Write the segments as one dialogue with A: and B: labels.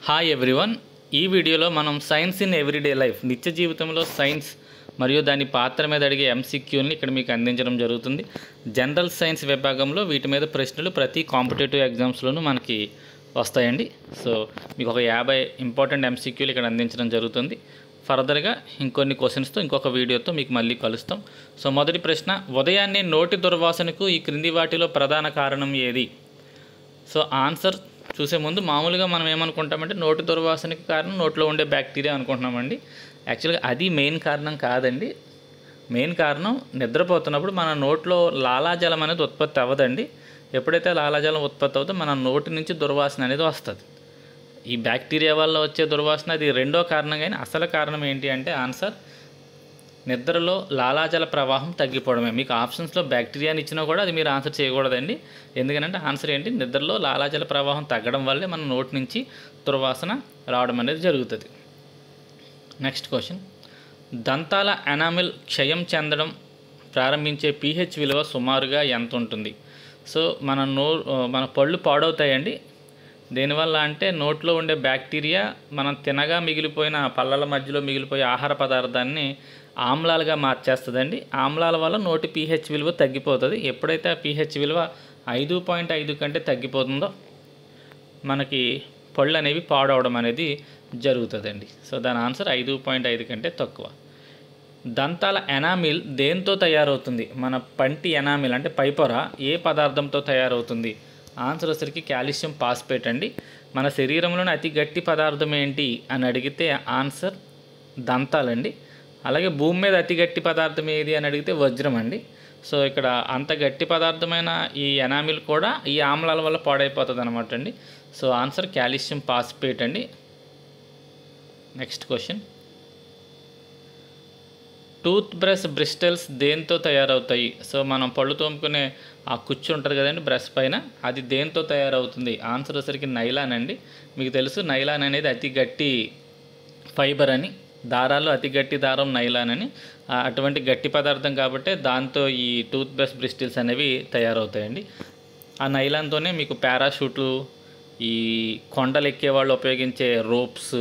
A: Hi everyone. ఈ వీడియోలో మనం సైన్స్ ఇన్ ఎవ్రీడే లైఫ్ నిత్య జీవితంలో సైన్స్ మరియు దాని పాత్ర మీద అడిగే ఎంసీక్యూని ఇక్కడ మీకు అందించడం జరుగుతుంది. జనరల్ సైన్స్ విభాగంలో వీటి మీద ప్రశ్నలు ప్రతి కాంపిటేటివ్ ఎగ్జామ్స్లోనూ మనకి వస్తాయండి. సో మీకు ఒక 50 ఇంపార్టెంట్ ఎంసీక్యూలు ఇక్కడ అందించడం జరుగుతుంది. ఫర్దర్గా ఇంకొన్ని క్వశ్చన్స్తో ఇంకొక వీడియోతో మీకు మళ్ళీ కలుస్తాం. సో మొదటి ప్రశ్న, ఉదయాన్నే నోటి దుర్వాసనకు ఈ క్రింది వాటిలో ప్రధాన కారణం ఏది? సో ఆన్సర్ చూసే ముందు మామూలుగా మనం ఏమనుకుంటామంటే నోటి దుర్వాసనకి కారణం నోట్లో ఉండే బ్యాక్టీరియా అనుకుంటున్నామండి. యాక్చువల్గా అది మెయిన్ కారణం కాదండి. మెయిన్ కారణం నిద్రపోతున్నప్పుడు మన నోట్లో లాలాజలం అనేది ఉత్పత్తి అవ్వదండి. ఎప్పుడైతే లాలాజలం ఉత్పత్తి అవుతుందో మన నోటి నుంచి దుర్వాసన అనేది వస్తుంది. ఈ బ్యాక్టీరియా వల్ల వచ్చే దుర్వాసన అది రెండో కారణం. కానీ అసలు కారణం ఏంటి అంటే ఆన్సర్ నిద్రలో లాలాజల ప్రవాహం తగ్గిపోవడమే. మీకు ఆప్షన్స్లో బ్యాక్టీరియాని ఇచ్చినా కూడా అది మీరు ఆన్సర్ చేయకూడదండి. ఎందుకంటే ఆన్సర్ ఏంటి, నిద్రలో లాలాజల ప్రవాహం తగ్గడం వల్లే మన నోటి నుంచి దుర్వాసన రావడం అనేది జరుగుతుంది. నెక్స్ట్ క్వశ్చన్, దంతాల ఎనామిల్ క్షయం చెందడం ప్రారంభించే pH విలువ సుమారుగా ఎంత ఉంటుంది? సో మన పళ్ళు పాడవుతాయండి. దేనివల్ల అంటే నోట్లో ఉండే బ్యాక్టీరియా మనం తినగా మిగిలిపోయిన పళ్ళల మధ్యలో మిగిలిపోయే ఆహార పదార్థాన్ని ఆమ్లాలుగా మార్చేస్తుందండి. ఆమ్లాల వల్ల నోటి pH విలువ తగ్గిపోతుంది. ఎప్పుడైతే ఆ pH విలువ 5.5 కంటే తగ్గిపోతుందో మనకి పళ్ళు అనేవి పాడవడం అనేది జరుగుతుందండి. సో దాని ఆన్సర్ 5.5 కంటే తక్కువ. దంతాల ఎనామిల్ దేంతో తయారవుతుంది? మన పంటి ఎనామిల్ అంటే పైపొర ఏ పదార్థంతో తయారవుతుంది? ఆన్సర్ వచ్చరికి కాల్షియం ఫాస్ఫేట్ అండి. మన శరీరంలోని అతి గట్టి పదార్థం ఏంటి అని అడిగితే ఆన్సర్ దంతాలండి. అలాగే భూమి మీద అతి గట్టి పదార్థం ఏది అని అడిగితే వజ్రం అండి. సో ఇక్కడ అంత గట్టి పదార్థమైన ఈ ఎనామిల్ కూడా ఈ ఆమ్లాల వల్ల పాడైపోతుంది అనమాట అండి. సో ఆన్సర్ కాల్షియం ఫాస్ఫేట్ అండి. Next question, tooth brush bristles దేంతో తయారవుతాయి? సో మనం పళ్ళు తోముకునే ఆ కుచ్చు ఉంటుంది కదండి బ్రష్ పైన, అది దేంతో తయారవుతుంది? ఆన్సర్ వచ్చరికి నైలాన్ అండి. మీకు తెలుసు నైలాన్ అనేది అతి గట్టి ఫైబర్ అని, దారాలు అతి గట్టి దారం నైలాన్ అని. అటువంటి గట్టి పదార్థం కాబట్టి దాంతో ఈ టూత్ బ్రష్ బ్రిస్టిల్స్ అనేవి తయారవుతాయండి. ఆ నైలాన్తోనే మీకు పారాషూట్లు, ఈ కొండలు ఎక్కే వాళ్ళు ఉపయోగించే రోప్స్,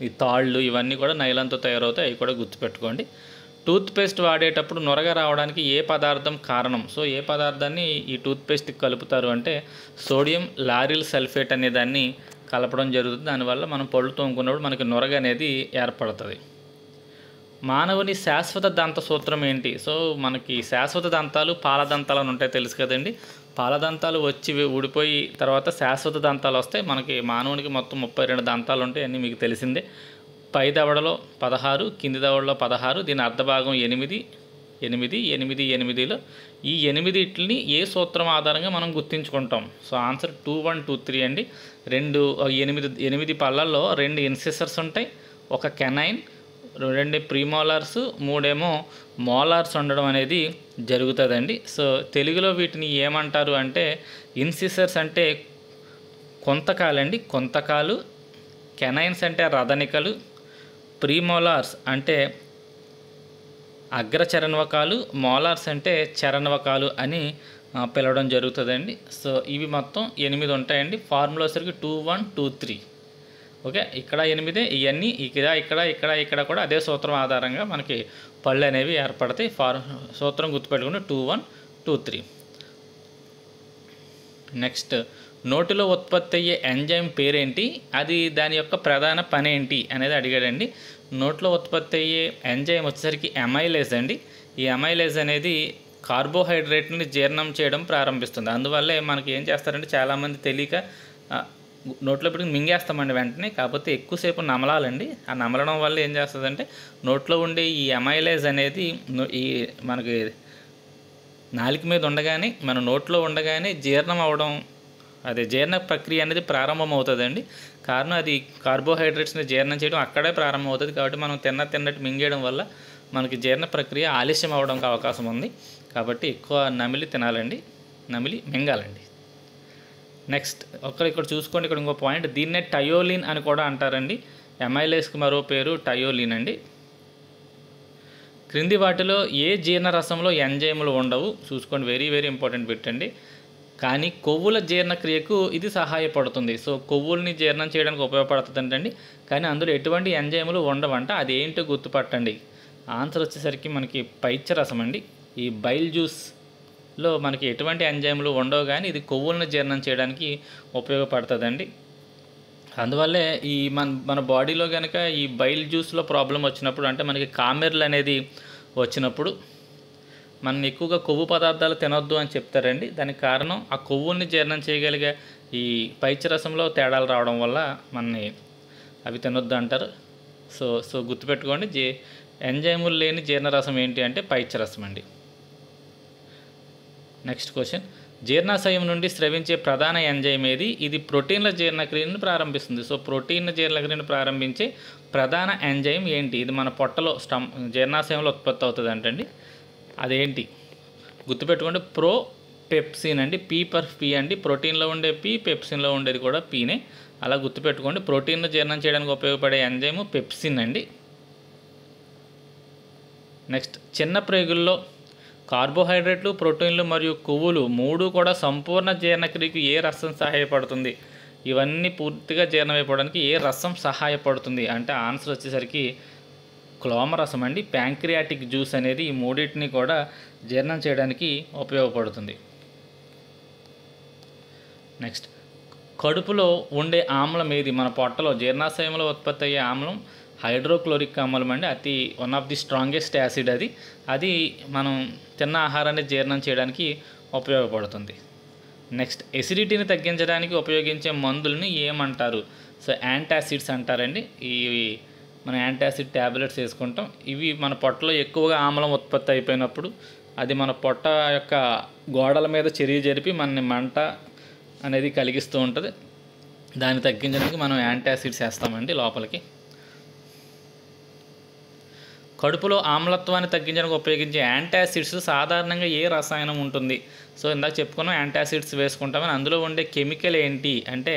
A: ఈ తాళ్ళు, ఇవన్నీ కూడా నైలాన్తో తయారవుతాయి. అవి కూడా గుర్తుపెట్టుకోండి. టూత్పేస్ట్ వాడేటప్పుడు నొరగ రావడానికి ఏ పదార్థం కారణం? సో ఏ పదార్థాన్ని ఈ టూత్పేస్ట్కి కలుపుతారు అంటే సోడియం లారిల్ సల్ఫేట్ అనే దాన్ని కలపడం జరుగుతుంది. దానివల్ల మనం పళ్ళు తోముకున్నప్పుడు మనకి నొరగ అనేది ఏర్పడుతుంది. మానవుని శాశ్వత దంత సూత్రం ఏంటి? సో మనకి శాశ్వత దంతాలు పాల దంతాలు అని ఉంటాయి, తెలుసు కదండి. పాల దంతాలు వచ్చి ఊడిపోయి తర్వాత శాశ్వత దంతాలు వస్తాయి. మనకి మానవునికి మొత్తం 32 దంతాలు ఉంటాయి, అన్నీ మీకు తెలిసిందే. పై దవడలో 16, కింది దవడలో 16, దీని అర్ధభాగం 8, 8, 8, 8లో ఈ 8 ఏ సూత్రం ఆధారంగా మనం గుర్తించుకుంటాం? సో ఆన్సర్ 2, 1, 2, 3 అండి. 8 పళ్ళల్లో 2 ఇన్సిసర్స్ ఉంటాయి, ఒక కెనైన్, 2 ప్రీమోలార్స్, 3 మోలార్స్ ఉండడం అనేది జరుగుతుందండి. సో తెలుగులో వీటిని ఏమంటారు అంటే ఇన్సిసర్స్ అంటే కొంతకాలండి, కొంతకాలు. కెనైన్స్ అంటే రదనికలు. ప్రీమోలార్స్ అంటే అగ్రచరణవకాలు. మోలార్స్ అంటే చరణవకాలు అని పిలవడం జరుగుతుందండి. సో ఇవి మొత్తం 8 ఉంటాయండి. ఫార్ములా సరికి 2, 1, 2, 3. ఓకే, ఇక్కడ 8, ఇవన్నీ ఇక్కడ కూడా అదే సూత్రం ఆధారంగా మనకి పళ్ళు అనేవి ఏర్పడతాయి. సూత్రం గుర్తుపెట్టుకుని 2, 1, 2, 3. నెక్స్ట్, నోటిలో ఉత్పత్తి అయ్యే ఎంజైమ్ పేరేంటి? అది దాని యొక్క ప్రధాన పని ఏంటి అనేది అడిగాడండి. నోట్లో ఉత్పత్తి అయ్యే ఎంజైమ్ వచ్చేసరికి ఎమైలేజ్ అండి. ఈ ఎమైలేజ్ అనేది కార్బోహైడ్రేట్ని జీర్ణం చేయడం ప్రారంభిస్తుంది. అందువల్లే మనకి ఏం చేస్తారంటే చాలామంది తెలియక నోట్లో పెట్టుకుని మింగేస్తామండి వెంటనే. కాకపోతే ఎక్కువసేపు నమలాలండి. ఆ నమలడం వల్ల ఏం చేస్తుందంటే నోట్లో ఉండే ఈ ఎమైలేజ్ అనేది ఈ మనకి నాలుక మీద ఉండగానే, మన నోట్లో ఉండగానే జీర్ణం అవడం, అదే జీర్ణ ప్రక్రియ అనేది ప్రారంభమవుతుందండి. కారణం అది కార్బోహైడ్రేట్స్ని జీర్ణం చేయడం అక్కడే ప్రారంభమవుతుంది. కాబట్టి మనం తిన్నట్టు మింగేయడం వల్ల మనకి జీర్ణ ప్రక్రియ ఆలస్యం అవడానికి అవకాశం ఉంది. కాబట్టి ఎక్కువ నమిలి తినాలండి, నమిలి మింగాలండి. నెక్స్ట్ ఇక్కడ చూసుకోండి, ఇక్కడ ఇంకో పాయింట్, దీన్నే టయోలిన్ అని కూడా అంటారండి. ఎమైలేస్కి మరో పేరు టయోలిన్ అండి. క్రింది వాటిలో ఏ జీర్ణరసంలో ఎంజైములు ఉండవు? చూసుకోండి, వెరీ వెరీ ఇంపార్టెంట్ బిట్ అండి. కానీ కొవ్వుల జీర్ణక్రియకు ఇది సహాయపడుతుంది. సో కొవ్వుల్ని జీర్ణం చేయడానికి ఉపయోగపడుతుందంటండి. కానీ అందులో ఎటువంటి ఎంజైములు ఉండవంట. అదేంటో గుర్తుపట్టండి. ఆన్సర్ వచ్చేసరికి మనకి పైత్యరసం అండి. ఈ బైల్ జ్యూస్లో మనకి ఎటువంటి ఎంజైములు ఉండవు, కానీ ఇది కొవ్వులను జీర్ణం చేయడానికి ఉపయోగపడుతుందండి. అందువల్లే ఈ మన బాడీలో కనుక ఈ బైల్ జ్యూస్లో ప్రాబ్లం వచ్చినప్పుడు, అంటే మనకి కామెర్లు అనేది వచ్చినప్పుడు మనం ఎక్కువగా కొవ్వు పదార్థాలు తినొద్దు అని చెప్తారండి. దానికి కారణం ఆ కొవ్వుల్ని జీర్ణం చేయగలిగే ఈ పైత్యరసంలో తేడాలు రావడం వల్ల మనని అవి తినొద్దు అంటారు. సో గుర్తుపెట్టుకోండి, ఎంజైములు లేని జీర్ణరసం ఏంటి అంటే పైత్యరసం అండి. నెక్స్ట్ క్వశ్చన్, జీర్ణాశయం నుండి స్రవించే ప్రధాన ఎంజైమ్ ఏది? ఇది ప్రోటీన్ల జీర్ణక్రియను ప్రారంభిస్తుంది. సో ప్రోటీన్ల జీర్ణక్రియను ప్రారంభించే ప్రధాన ఎంజైమ్ ఏంటి? ఇది మన పొట్టలో జీర్ణాశయంలో ఉత్పత్తి అవుతుంది అంటండి. అదేంటి గుర్తుపెట్టుకోండి, పెప్సిన్ అండి. పీ అండి. ప్రోటీన్లో ఉండే పీ, పెప్సిన్లో ఉండేది కూడా పీనే. అలా గుర్తుపెట్టుకోండి. ప్రోటీన్ను జీర్ణం చేయడానికి ఉపయోగపడే ఎంజైమ్ పెప్సిన్ అండి. నెక్స్ట్, చిన్న ప్రేగుల్లో కార్బోహైడ్రేట్లు, ప్రోటీన్లు మరియు కొవ్వులు మూడు కూడా సంపూర్ణ జీర్ణక్రియకు ఏ రసం సహాయపడుతుంది? ఇవన్నీ పూర్తిగా జీర్ణమైపోవడానికి ఏ రసం సహాయపడుతుంది అంటే ఆన్సర్ వచ్చేసరికి క్లోమరసం అండి. ప్యాంక్రియాటిక్ జ్యూస్ అనేది ఈ మూడింటిని కూడా జీర్ణం చేయడానికి ఉపయోగపడుతుంది. నెక్స్ట్, కడుపులో ఉండే ఆమ్లం ఏది? మన పొట్టలో జీర్ణాశయంలో ఉత్పత్తి అయ్యే ఆమ్లం హైడ్రోక్లోరిక్ ఆమ్లం అండి. One of the strongest acid అది మనం తిన్న ఆహారాన్ని జీర్ణం చేయడానికి ఉపయోగపడుతుంది. నెక్స్ట్, ఎసిడిటీని తగ్గించడానికి ఉపయోగించే మందులని ఏమంటారు? సో యాంటాసిడ్స్ అంటారండి. మనం యాంటాసిడ్ ట్యాబ్లెట్స్ వేసుకుంటాం. ఇవి మన పొట్టలో ఎక్కువగా ఆమ్లం ఉత్పత్తి అయిపోయినప్పుడు అది మన పొట్ట యొక్క గోడల మీద చర్య జరిపి మనని మంట అనేది కలిగిస్తూ ఉంటుంది. దాన్ని తగ్గించడానికి మనం యాంటాసిడ్స్ వేస్తామండి లోపలికి. కడుపులో ఆమ్లత్వాన్ని తగ్గించడానికి ఉపయోగించే యాంటాసిడ్స్ సాధారణంగా ఏ రసాయనం ఉంటుంది? సో ఇందాక చెప్పుకున్నాం యాంటాసిడ్స్ వేసుకుంటామని. అందులో ఉండే కెమికల్ ఏంటి అంటే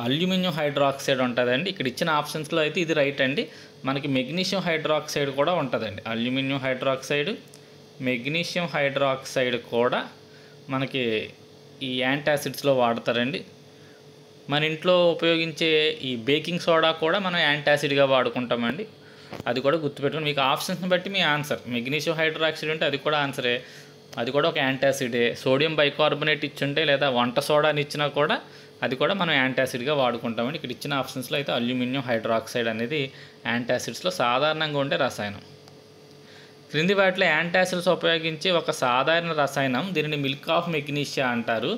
A: అల్యూమినియం హైడ్రాక్సైడ్ ఉంటుందండి. ఇక్కడ ఇచ్చిన ఆప్షన్స్లో అయితే ఇది రైట్ అండి. మనకి మెగ్నీషియం హైడ్రాక్సైడ్ కూడా ఉంటుందండి. అల్యూమినియం హైడ్రాక్సైడ్, మెగ్నీషియం హైడ్రాక్సైడ్ కూడా మనకి ఈ యాంటాసిడ్స్లో వాడతారండి. మన ఇంట్లో ఉపయోగించే ఈ బేకింగ్ సోడా కూడా మనం యాంటాసిడ్గా వాడుకుంటామండి. అది కూడా గుర్తుపెట్టుకుని మీకు ఆప్షన్స్ని బట్టి మీ ఆన్సర్. మెగ్నీషియం హైడ్రాక్సైడ్ ఉంటే అది కూడా ఆన్సరే, అది కూడా ఒక యాంటాసిడే. సోడియం బైకార్బోనేట్ ఇచ్చుంటే లేదా వంట సోడాని ఇచ్చినా కూడా అది కూడా మనం యాంటాసిడ్గా వాడుకుంటామండి. ఇక్కడ ఇచ్చిన ఆప్షన్స్లో అయితే అల్యూమినియం హైడ్రాక్సైడ్ అనేది యాంటాసిడ్స్లో సాధారణంగా ఉండే రసాయనం. క్రింది వాటిలో యాంటాసిడ్స్ ఉపయోగించే ఒక సాధారణ రసాయనం, దీనిని మిల్క్ ఆఫ్ మెగ్నీషియా అంటారు.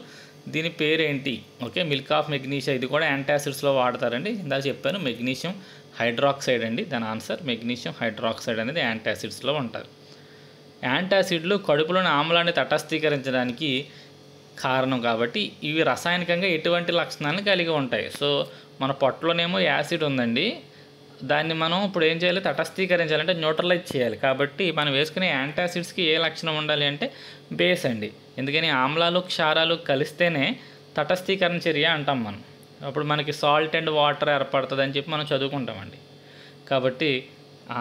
A: దీని పేరేంటి? Okay, milk of magnesia. ఇది కూడా యాంటాసిడ్స్లో వాడతారండి. ఇందాక చెప్పాను మెగ్నీషియం హైడ్రాక్సైడ్ అండి. దాని ఆన్సర్ మెగ్నీషియం హైడ్రాక్సైడ్ అనేది యాంటాసిడ్స్లో ఉంటారు. యాంటాసిడ్లు కడుపులోని ఆమ్లాన్ని తటస్థీకరించడానికి కారణం కాబట్టి ఇవి రసాయనికంగా ఎటువంటి లక్షణాలను కలిగి ఉంటాయి. సో మన పొట్టలోనేమో యాసిడ్ ఉందండి, దాన్ని మనం ఇప్పుడు ఏం చేయాలి? తటస్థీకరించాలంటే న్యూట్రలైజ్ చేయాలి. కాబట్టి మనం వేసుకునే యాంటాసిడ్స్కి ఏ లక్షణం ఉండాలి అంటే బేస్ అండి. ఎందుకని ఆమ్లాలు క్షారాలు కలిస్తేనే తటస్థీకరణ చర్య అంటాం మనం. అప్పుడు మనకి సాల్ట్ అండ్ వాటర్ ఏర్పడుతుంది అని చెప్పి మనం చదువుకుంటామండి. కాబట్టి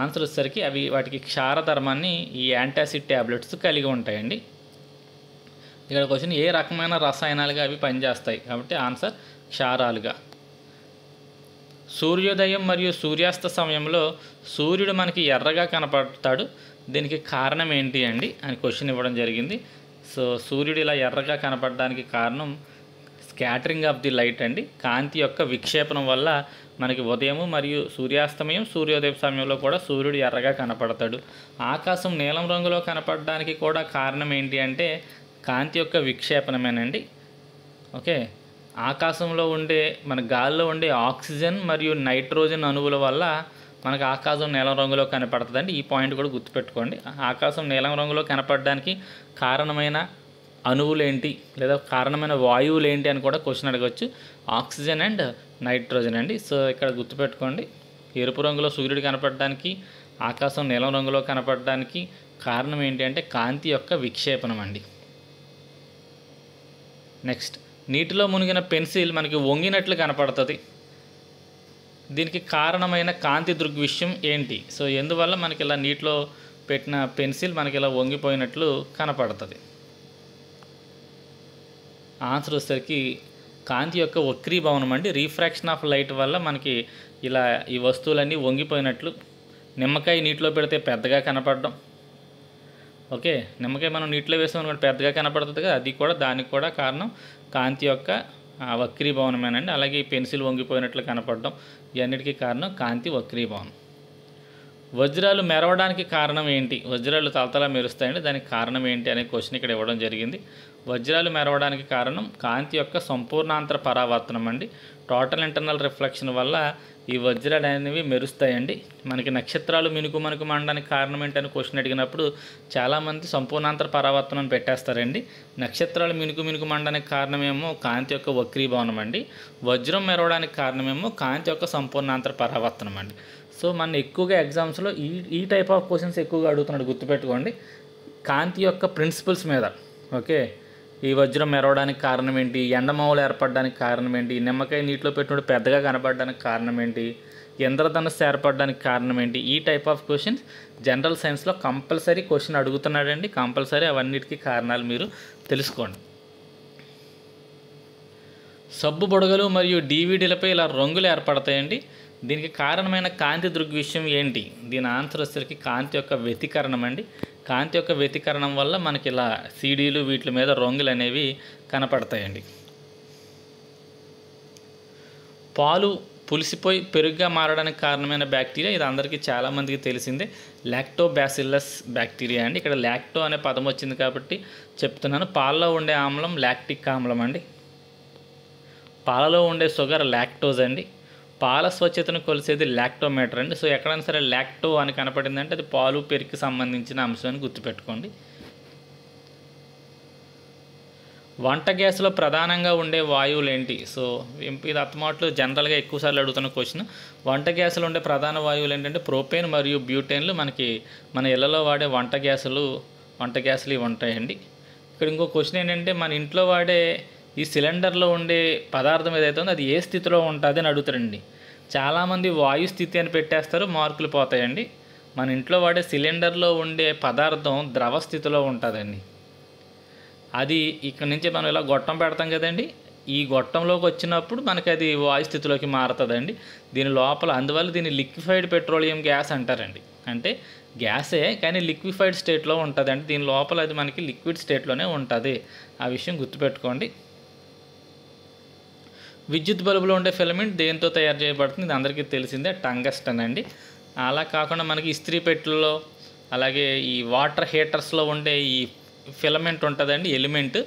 A: ఆన్సర్ వచ్చేసరికి వాటికి క్షార ధర్మాన్ని ఈ యాంటాసిడ్ ట్యాబ్లెట్స్ కలిగి ఉంటాయండి. ఇక్కడ క్వశ్చన్, ఏ రకమైన రసాయనాలుగా అవి పనిచేస్తాయి? కాబట్టి ఆన్సర్ క్షారాలుగా. సూర్యోదయం మరియు సూర్యాస్త సమయంలో సూర్యుడు మనకి ఎర్రగా కనపడతాడు, దీనికి కారణం ఏంటి అండి అని క్వశ్చన్ ఇవ్వడం జరిగింది. సో సూర్యుడు ఇలా ఎర్రగా కనపడడానికి కారణం స్కాటరింగ్ ఆఫ్ ది లైట్ అండి. కాంతి యొక్క విక్షేపణం వల్ల మనకి ఉదయం మరియు సూర్యాస్తమయం, సూర్యోదయం సమయంలో కూడా సూర్యుడు ఎర్రగా కనపడతాడు. ఆకాశం నీలం రంగులో కనపడడానికి కూడా కారణం ఏంటి అంటే కాంతి యొక్క విక్షేపణమేనండి. ఓకే, ఆకాశంలో ఉండే మన గాలిలో ఉండే ఆక్సిజన్ మరియు నైట్రోజన్ అణువుల వల్ల మనకు ఆకాశం నీలం రంగులో కనపడుతుందండి. ఈ పాయింట్ కూడా గుర్తుపెట్టుకోండి. ఆకాశం నీలం రంగులో కనపడడానికి కారణమైన అణువులు ఏంటి లేదా కారణమైన వాయువులు ఏంటి అని కూడా క్వశ్చన్ అడగవచ్చు. ఆక్సిజన్ అండ్ నైట్రోజన్ అండి. సో ఇక్కడ గుర్తుపెట్టుకోండి, ఎరుపు రంగులో సూర్యుడు కనపడడానికి, ఆకాశం నీలం రంగులో కనపడడానికి కారణం ఏంటి అంటే కాంతి యొక్క విక్షేపణం అండి. నెక్స్ట్, నీటిలో మునిగిన పెన్సిల్ మనకి వంగినట్లు కనపడుతుంది, దీనికి కారణమైన కాంతి దృగ్విషయం ఏంటి? సో ఎందువల్ల మనకి ఇలా నీటిలో పెట్టిన పెన్సిల్ మనకి ఇలా వంగిపోయినట్లు కనపడుతుంది? ఆన్సర్ వచ్చేసరికి కాంతి యొక్క వక్రీభవనం అండి. రీఫ్రాక్షన్ ఆఫ్ లైట్ వల్ల మనకి ఇలా ఈ వస్తువులన్నీ వంగిపోయినట్లు, నిమ్మకాయ నీటిలో పెడితే పెద్దగా కనపడడం. ఓకే, నిమ్మకాయ మనం నీటిలో వేసామనుకోండి పెద్దగా కనపడుతుంది కదా, అది కూడా దానికి కూడా కారణం కాంతి యొక్క వక్రీభవనమేనండి. అలాగే ఈ పెన్సిల్ వంగిపోయినట్లు కనపడడం, ఇవన్నిటికీ కారణం కాంతి వక్రీభవనం. వజ్రాలు మెరవడానికి కారణం ఏంటి? వజ్రాలు తలతలా మెరుస్తాయండి, దానికి కారణం ఏంటి అనే క్వశ్చన్ ఇక్కడ ఇవ్వడం జరిగింది. వజ్రాలు మెరవడానికి కారణం కాంతి యొక్క సంపూర్ణాంతర పరావర్తనం అండి. టోటల్ ఇంటర్నల్ రిఫ్లెక్షన్ వల్ల ఈ వజ్రాలు అనేవి మెరుస్తాయండి. మనకి నక్షత్రాలు మినుకు మనకు మండడానికి కారణం ఏంటని క్వశ్చన్ అడిగినప్పుడు చాలామంది సంపూర్ణాంతర పరావర్తనం పెట్టేస్తారండి. నక్షత్రాలు మినుకు మండడానికి కారణమేమో కాంతి యొక్క వక్రీభవనం అండి. వజ్రం మెరవడానికి కారణమేమో కాంతి యొక్క సంపూర్ణాంతర పరావర్తనం అండి. సో మన ఎక్కువగా ఎగ్జామ్స్లో ఈ టైప్ ఆఫ్ క్వశ్చన్స్ ఎక్కువగా అడుగుతున్నాడు, గుర్తుపెట్టుకోండి. కాంతి యొక్క ప్రిన్సిపల్స్ మీద. ఓకే, ఈ వజ్రం మెరవడానికి కారణం ఏంటి, ఎండమావులు ఏర్పడడానికి కారణం ఏంటి, నిమ్మకాయ నీటిలో పెట్టినప్పుడు పెద్దగా కనపడడానికి కారణం ఏంటి, ఇంద్రధనుస్సు ఏర్పడడానికి కారణం ఏంటి, ఈ టైప్ ఆఫ్ క్వశ్చన్స్ జనరల్ సైన్స్లో కంపల్సరీ క్వశ్చన్ అడుగుతున్నాడండి. కంపల్సరీ అవన్నిటికీ కారణాలు మీరు తెలుసుకోండి. సబ్బు బుడగలు మరియు డివిడీలపై ఇలా రంగులు ఏర్పడతాయండి. దీనికి కారణమైన కాంతి దృగ్విషయం ఏంటి? దీని ఆన్సర్ వచ్చేసరికి కాంతి యొక్క వ్యతికరణం అండి. కాంతి యొక్క వ్యతికరణం వల్ల మనకి ఇలా సీడీలు వీటి మీద రంగులు అనేవి కనపడతాయండి. పాలు పులిసిపోయి పెరుగుగా మారడానికి కారణమైన బ్యాక్టీరియా, ఇది అందరికీ చాలామందికి తెలిసిందే, లాక్టోబాసిల్లస్ బ్యాక్టీరియా అండి. ఇక్కడ లాక్టో అనే పదం వచ్చింది కాబట్టి చెప్తున్నాను. పాలలో ఉండే ఆమ్లం లాక్టిక్ ఆమ్లం అండి. పాలలో ఉండే షుగర్ లాక్టోజ్ అండి. పాల స్వచ్ఛతను కొలిసేది లాక్టోమీటర్ అండి. సో ఎక్కడైనా సరే లాక్టో అని కనపడిందంటే అది పాలు పెరుగుకి సంబంధించిన అంశాన్ని గుర్తుపెట్టుకోండి. వంట గ్యాస్లో ప్రధానంగా ఉండే వాయువులు ఏంటి? సో ఇది అత్తమాట్లు జనరల్గా ఎక్కువసార్లు అడుగుతున్న క్వశ్చన్. వంట గ్యాసులో ఉండే ప్రధాన వాయువులు ఏంటంటే ప్రోపేన్ మరియు బ్యూటేన్లు. మనకి మన ఇళ్లలో వాడే వంట గ్యాసులు ఇవి ఉంటాయండి. ఇక్కడ ఇంకో క్వశ్చన్ ఏంటంటే మన ఇంట్లో వాడే ఈ సిలిండర్లో ఉండే పదార్థం ఏదైతే ఉందో అది ఏ స్థితిలో ఉంటుంది అని అడుగుతారండి. చాలామంది వాయు స్థితి అని పెట్టేస్తారు, మార్కులు పోతాయండి. మన ఇంట్లో వాడే సిలిండర్లో ఉండే పదార్థం ద్రవ స్థితిలో ఉంటుందండి. అది ఇక్కడ నుంచి మనం ఇలా గొట్టం పెడతాం కదండి, ఈ గొట్టంలోకి వచ్చినప్పుడు మనకి అది వాయు స్థితిలోకి మారుతుందండి. దీని లోపల అందువల్ల దీన్ని లిక్విఫైడ్ పెట్రోలియం గ్యాస్ అంటారండి. అంటే గ్యాసే కానీ లిక్విఫైడ్ స్టేట్లో ఉంటుందండి. దీని లోపల అది మనకి లిక్విడ్ స్టేట్లోనే ఉంటుంది. ఆ విషయం గుర్తుపెట్టుకోండి. విద్యుత్ బల్బులో ఉండే ఫిలమెంట్ దేంతో తయారు చేయబడుతుంది? ఇది అందరికీ తెలిసిందే, టంగస్టన్ అండి. అలా కాకుండా మనకి ఇస్త్రీ పెట్టెల్లో అలాగే ఈ వాటర్ హీటర్స్లో ఉండే ఈ ఫిలమెంట్ ఉంటుందండి, ఎలిమెంట్,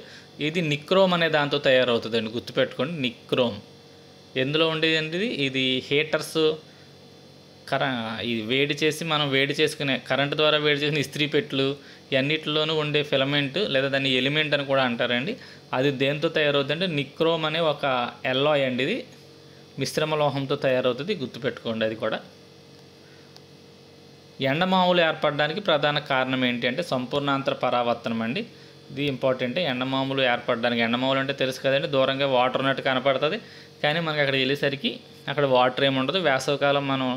A: ఇది నిక్రోమ్ అనే దాంతో తయారవుతుందండి. గుర్తుపెట్టుకోండి, నిక్రోమ్. ఎందులో ఉండేది ఇది హీటర్స్, ఇది వేడి చేసి మనం వేడి చేసుకునే కరెంటు ద్వారా వేడి చేసిన ఇస్త్రీ పెట్టెలు ఇవన్నిటిలోనూ ఉండే ఫిలమెంట్ లేదా దాన్ని ఎలిమెంట్ అని కూడా అంటారండి. అది దేంతో తయారవుతుందంటే నిక్రోమ్ అనే ఒక ఎల్లాయ్ అండి. ఇది మిశ్రమ లోహంతో తయారవుతుంది, గుర్తుపెట్టుకోండి. అది కూడా ఎండమావులు ఏర్పడడానికి ప్రధాన కారణం ఏంటి అంటే సంపూర్ణాంతర పరావర్తనం అండి. ఇది ఇంపార్టెంట్. ఎండమావులు ఏర్పడడానికి, ఎండమావులు అంటే తెలుసు కదండి, దూరంగా వాటర్ ఉన్నట్టు కనపడుతుంది కానీ మనకి అక్కడ వెళ్ళేసరికి అక్కడ వాటర్ ఏమి ఉండదు. వేసవికాలం మనం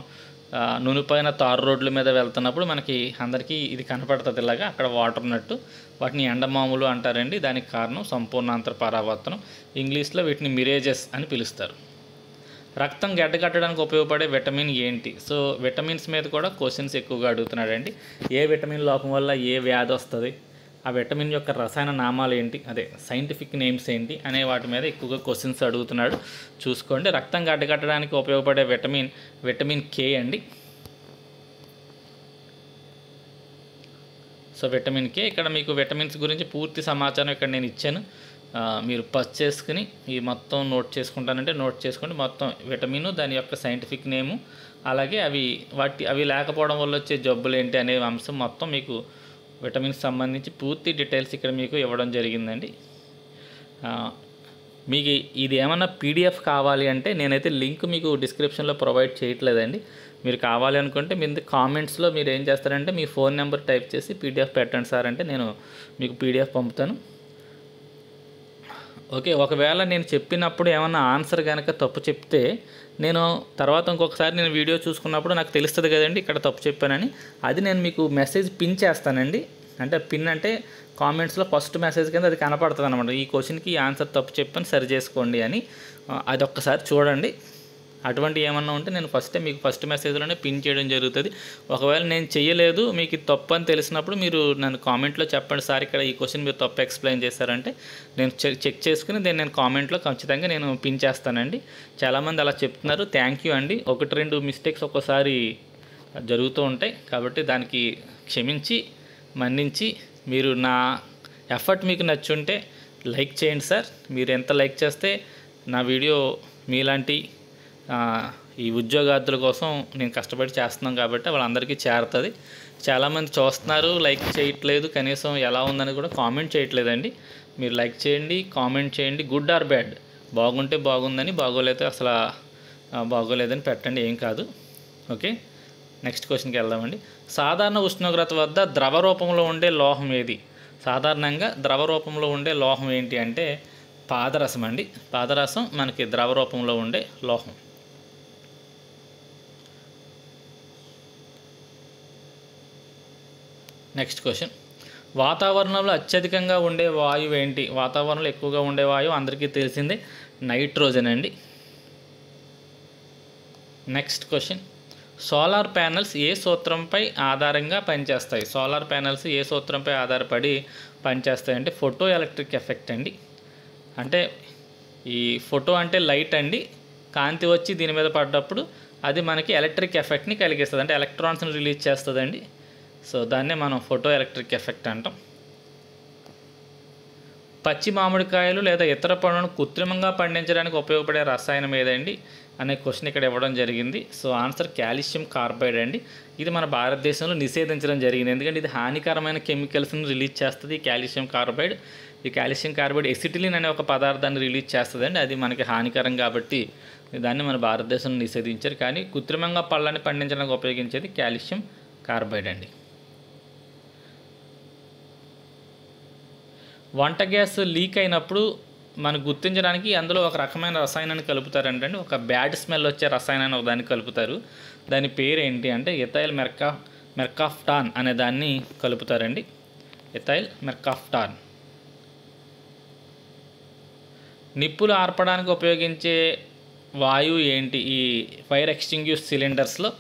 A: నునిపైన తారు రోడ్ల మీద వెళ్తున్నప్పుడు మనకి అందరికీ ఇది కనపడుతుంది ఇలాగా, అక్కడ వాటర్ ఉన్నట్టు. వాటిని ఎండమాములు అంటారండి. దానికి కారణం సంపూర్ణాంతర పరావర్తనం. ఇంగ్లీష్లో వీటిని మిరేజెస్ అని పిలుస్తారు. రక్తం గడ్డకట్టడానికి ఉపయోగపడే విటమిన్ ఏంటి? సో విటమిన్స్ మీద కూడా క్వశ్చన్స్ ఎక్కువగా అడుగుతున్నాడండి. ఏ విటమిన్ లోపం వల్ల ఏ వ్యాధి వస్తుంది, ఆ విటమిన్ యొక్క రసాయన నామాలు ఏంటి, అదే సైంటిఫిక్ నేమ్స్ ఏంటి అనే వాటి మీద ఎక్కువగా క్వశ్చన్స్ అడుగుతున్నాడు. చూసుకోండి. రక్తం గడ్డకట్టడానికి ఉపయోగపడే విటమిన్ కే అండి. So vitamin K. ఇక్కడ మీకు విటమిన్స్ గురించి పూర్తి సమాచారం ఇక్కడ నేను ఇచ్చాను. మీరు పస్ చేసుకుని ఈ మొత్తం నోట్ చేసుకుంటానంటే నోట్ చేసుకోండి. మొత్తం విటమిన్, దాని యొక్క సైంటిఫిక్ నేము, అలాగే అవి లేకపోవడం వల్ల వచ్చే జబ్బులు ఏంటి అనే అంశం మొత్తం మీకు విటమిన్స్ సంబంధించి పూర్తి డీటెయిల్స్ ఇక్కడ మీకు ఇవ్వడం జరిగిందండి. మీకు ఇది ఏమన్నా పీడిఎఫ్ కావాలి అంటే నేనైతే లింక్ మీకు డిస్క్రిప్షన్లో ప్రొవైడ్ చేయట్లేదండి. మీరు కావాలి అనుకుంటే మీరు కామెంట్స్లో మీరు ఏం చేస్తారంటే మీ ఫోన్ నెంబర్ టైప్ చేసి పీడిఎఫ్ పెట్టండి సార్ అంటే నేను మీకు పీడిఎఫ్ పంపుతాను. ఓకే, ఒకవేళ నేను చెప్పినప్పుడు ఏమన్నా ఆన్సర్ కనుక తప్పు చెప్తే నేను తర్వాత ఇంకొకసారి నేను వీడియో చూసుకున్నప్పుడు నాకు తెలుస్తుంది కదండి ఇక్కడ తప్పు చెప్పానని. అది నేను మీకు మెసేజ్ పిన్ చేస్తానండి. అంటే పిన్ అంటే కామెంట్స్లో ఫస్ట్ మెసేజ్ కింద అది కనపడుతుంది అనమాట. ఈ క్వశ్చన్కి ఆన్సర్ తప్పు చెప్పని సరి చేసుకోండి అని. అది ఒక్కసారి చూడండి. అటువంటి ఏమన్నా ఉంటే నేను మీకు ఫస్ట్ మెసేజ్లోనే పిన్ చేయడం జరుగుతుంది. ఒకవేళ నేను చేయలేదు, మీకు ఇది తప్పు అని తెలిసినప్పుడు మీరు నన్ను కామెంట్లో చెప్పండి, సార్ ఇక్కడ ఈ క్వశ్చన్ మీరు తప్పు ఎక్స్ప్లెయిన్ చేశారంటే నేను చెక్ చేసుకుని నేను కామెంట్లో ఖచ్చితంగా నేను పిన్ చేస్తానండి. చాలామంది అలా చెప్తున్నారు, థ్యాంక్ యూ అండి. 1-2 మిస్టేక్స్ ఒక్కోసారి జరుగుతూ ఉంటాయి, కాబట్టి దానికి క్షమించి మన్నించి మీరు నా ఎఫర్ట్ మీకు నచ్చుంటే లైక్ చేయండి సార్. మీరు ఎంత లైక్ చేస్తే నా వీడియో మీలాంటి ఈ ఉద్యోగార్థుల కోసం నేను కష్టపడి చేస్తున్నాం కాబట్టి వాళ్ళందరికీ చేరుతుంది. చాలామంది చూస్తున్నారు, లైక్ చేయట్లేదు, కనీసం ఎలా ఉందని కూడా కామెంట్ చేయట్లేదండి. మీరు లైక్ చేయండి, కామెంట్ చేయండి, గుడ్ ఆర్ బ్యాడ్, బాగుంటే బాగుందని, బాగోలేతే అసలు బాగోలేదని పెట్టండి, ఏం కాదు. ఓకే, నెక్స్ట్ క్వశ్చన్కి వెళ్దామండి. సాధారణ ఉష్ణోగ్రత వద్ద ద్రవ రూపంలో ఉండే లోహం ఏది? సాధారణంగా ద్రవ రూపంలో ఉండే లోహం ఏంటి అంటే పాదరసం అండి. పాదరసం మనకి ద్రవ రూపంలో ఉండే లోహం. నెక్స్ట్ క్వశ్చన్, వాతావరణంలో అత్యధికంగా ఉండే వాయువు ఏంటి? వాతావరణంలో ఎక్కువగా ఉండే వాయువు అందరికీ తెలిసిందే, నైట్రోజన్ అండి. నెక్స్ట్ క్వశ్చన్, సోలార్ ప్యానెల్స్ ఏ సూత్రంపై ఆధారంగా పనిచేస్తాయి? సోలార్ ప్యానెల్స్ ఏ సూత్రంపై ఆధారపడి పనిచేస్తాయి అంటే ఫోటో ఎలక్ట్రిక్ ఎఫెక్ట్ అండి. అంటే ఈ ఫోటో అంటే లైట్ అండి, కాంతి వచ్చి దీని మీద పడ్డప్పుడు అది మనకి ఎలక్ట్రిక్ ఎఫెక్ట్ని కలిగిస్తుంది, అంటే ఎలక్ట్రాన్స్ని రిలీజ్ చేస్తుందండి. సో దాన్నే మనం ఫోటో ఎలక్ట్రిక్ ఎఫెక్ట్ అంటాం. పచ్చి మామిడికాయలు లేదా ఇతర పండ్లను కృత్రిమంగా పండించడానికి ఉపయోగపడే రసాయనం ఏదండి అనే క్వశ్చన్ ఇక్కడ ఇవ్వడం జరిగింది. సో ఆన్సర్ కాల్షియం కార్బైడ్ అండి. ఇది మన భారతదేశంలో నిషేధించడం జరిగింది, ఎందుకంటే ఇది హానికరమైన కెమికల్స్ని రిలీజ్ చేస్తుంది. కాల్షియం కార్బైడ్, ఈ కాల్షియం కార్బైడ్ ఎసిటిలిన్ అనే ఒక పదార్థాన్ని రిలీజ్ చేస్తుందండి, అది మనకి హానికరం కాబట్టి దాన్ని మన భారతదేశంలో నిషేధించారు. కానీ కృత్రిమంగా పళ్ళని పండించడానికి ఉపయోగించేది కాల్షియం కార్బైడ్ అండి. వంట గ్యాస్ లీక్ అయినప్పుడు మనం గుర్తించడానికి అందులో ఒక రకమైన రసాయనాన్ని కలుపుతారంటే, ఒక బ్యాడ్ స్మెల్ వచ్చే రసాయనాన్ని ఒక దాన్ని కలుపుతారు. దాని పేరు ఏంటి అంటే ఎథైల్ మెర్కాఫ్టాన్ అనే దాన్ని కలుపుతారండి. ఎథైల్ మెర్కాఫ్టాన్. నిప్పులు ఆర్పడానికి ఉపయోగించే వాయువు ఏంటి? ఈ ఫైర్ ఎక్స్టింగ్యూష్ సిలిండర్స్లో,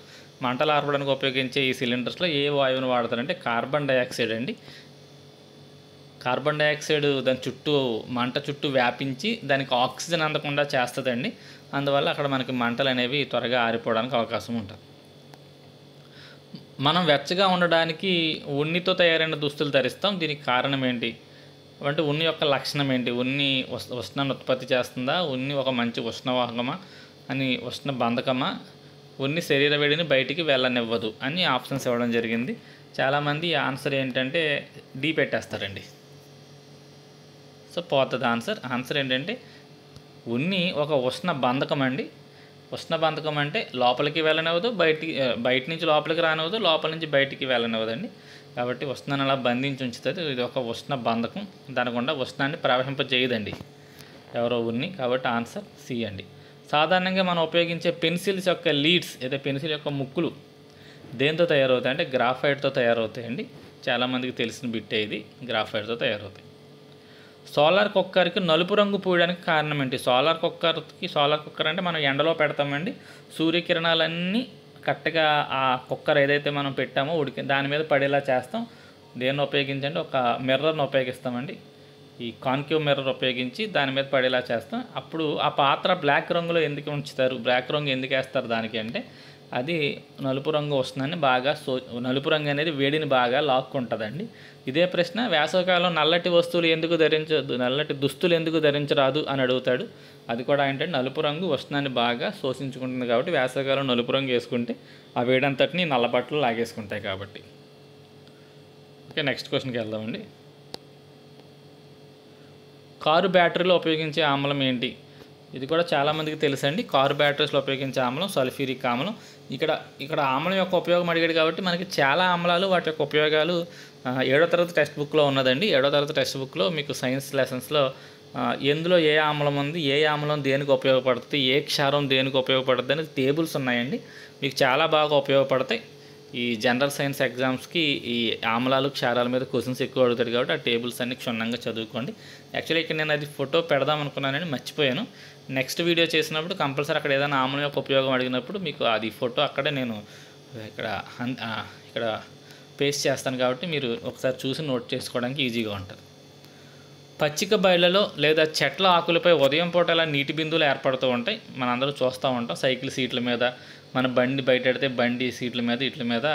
A: మంటలు ఆర్పడానికి ఉపయోగించే ఈ సిలిండర్స్లో ఏ వాయువును వాడతారంటే కార్బన్ డైఆక్సైడ్ అండి. కార్బన్ డైఆక్సైడ్ దాని చుట్టూ మంట చుట్టూ వ్యాపించి దానికి ఆక్సిజన్ అందకుండా చేస్తుందండి. అందువల్ల అక్కడ మనకి మంటలు అనేవి త్వరగా ఆరిపోవడానికి అవకాశం ఉంటుంది. మనం వెచ్చగా ఉండడానికి ఉన్నితో తయారైన దుస్తులు ధరిస్తాం, దీనికి కారణం ఏంటి అంటే ఉన్ని యొక్క లక్షణం ఏంటి? ఉన్ని ఉష్ణాన్ని ఉత్పత్తి చేస్తుందా? ఉన్ని ఒక మంచి ఉష్ణవాహకమా అని, ఉష్ణ బంధకమా, ఉన్ని శరీర వేడిని బయటికి వెళ్ళనివ్వదు అని ఆప్షన్స్ ఇవ్వడం జరిగింది. చాలామంది ఆన్సర్ ఏంటంటే డి పెట్టేస్తారండి. సో పోతుంది ఆన్సర్ ఏంటంటే ఉన్ని ఒక ఉష్ణ బంధకం అండి. ఉష్ణ బంధకం అంటే లోపలికి వెళ్ళనివ్వదు, బయట నుంచి లోపలికి రానివ్వదు, లోపల నుంచి బయటికి వెళ్ళనివ్వదండి. కాబట్టి ఉష్ణాన్ని అలా బంధించి ఉంచుతుంది. ఇది ఒక ఉష్ణ బంధకం, దానికుండా ఉష్ణాన్ని ప్రవహింపజేయదండి ఎవరో ఉన్ని. కాబట్టి ఆన్సర్ సి అండి. సాధారణంగా మనం ఉపయోగించే పెన్సిల్స్ యొక్క లీడ్స్, అయితే పెన్సిల్ యొక్క ముక్కులు దేంతో తయారవుతాయి అంటే గ్రాఫైట్తో తయారవుతాయండి. చాలామందికి తెలిసిన బిట్టే ఇది, గ్రాఫైట్తో తయారవుతాయి. సోలార్ కుక్కర్కి నలుపు రంగు పూయడానికి కారణం ఏంటి? సోలార్ కుక్కర్ అంటే మనం ఎండలో పెడతామండి, సూర్యకిరణాలన్నీ కరెక్ట్గా ఆ కుక్కర్ ఏదైతే మనం పెట్టామో దాని మీద పడేలా చేస్తాం. దేన్ని ఉపయోగించండి? ఒక మిర్రర్ని ఉపయోగిస్తామండి. ఈ కాన్కేవ్ మిర్రర్ ఉపయోగించి దాని మీద పడేలా చేస్తాం. అప్పుడు ఆ పాత్ర బ్లాక్ రంగులో ఎందుకు ఉంచుతారు? బ్లాక్ రంగు ఎందుకు వేస్తారు దానికి అంటే అది నలుపు రంగు ఉష్ణాన్ని బాగా నలుపు రంగు అనేది వేడిని బాగా లాక్కుంటుందండి. ఇదే ప్రశ్న వేసవికాలం నల్లటి దుస్తులు ఎందుకు ధరించరాదు అని అడుగుతాడు. అది కూడా ఏంటంటే నలుపు రంగు ఉష్ణాన్ని బాగా శోషించుకుంటుంది కాబట్టి వేసవికాలం నలుపు రంగు వేసుకుంటే ఆ వేడంతటిని నల్ల బట్టలు లాగేసుకుంటాయి కాబట్టి. ఓకే, నెక్స్ట్ క్వశ్చన్కి వెళ్దామండి. కారు బ్యాటరీలో ఉపయోగించే ఆమ్లం ఏంటి? ఇది కూడా చాలామందికి తెలుసండి. కారు బ్యాటరీస్లో ఉపయోగించే ఆమ్లం సల్ఫ్యూరిక్ ఆమ్లం. ఇక్కడ ఆమ్లం యొక్క ఉపయోగం అడిగాడు కాబట్టి మనకి చాలా ఆమ్లాలు, వాటి యొక్క ఉపయోగాలు 7వ తరగతి టెక్స్ట్ బుక్లో ఉన్నదండి. 7వ తరగతి టెక్స్ట్ బుక్లో మీకు సైన్స్ లెసన్స్లో ఎందులో ఏ ఆమ్లం ఉంది, ఏ ఆమ్లం దేనికి ఉపయోగపడుతుంది, ఏ క్షారం దేనికి ఉపయోగపడుతుంది అనేది టేబుల్స్ ఉన్నాయండి. మీకు చాలా బాగా ఉపయోగపడతాయి. ఈ జనరల్ సైన్స్ ఎగ్జామ్స్కి ఈ ఆమ్లాలు క్షారాల మీద క్వశ్చన్స్ ఎక్కువ అడుగుతాడు కాబట్టి ఆ టేబుల్స్ అన్ని క్షుణ్ణంగా చదువుకోండి. యాక్చువల్లీ ఇక్కడ నేను అది ఫోటో పెడదాం అనుకున్నానని మర్చిపోయాను. నెక్స్ట్ వీడియో చేసినప్పుడు కంపల్సరీ అక్కడ ఏదైనా ఆమ్లం యొక్క ఉపయోగం అడిగినప్పుడు మీకు అది ఫోటో అక్కడే నేను ఇక్కడ పేస్ట్ చేస్తాను కాబట్టి మీరు ఒకసారి చూసి నోట్ చేసుకోవడానికి ఈజీగా ఉంటుంది. పచ్చిక బయళ్ళలో లేదా చెట్ల ఆకులపై ఉదయం పూట ఇలా నీటి బిందువులు ఏర్పడుతూ ఉంటాయి. మనందరూ చూస్తూ ఉంటాం. సైకిల్ సీట్ల మీద, మన బండి బయట పెడితే బండి సీట్ల మీద వీటి మీద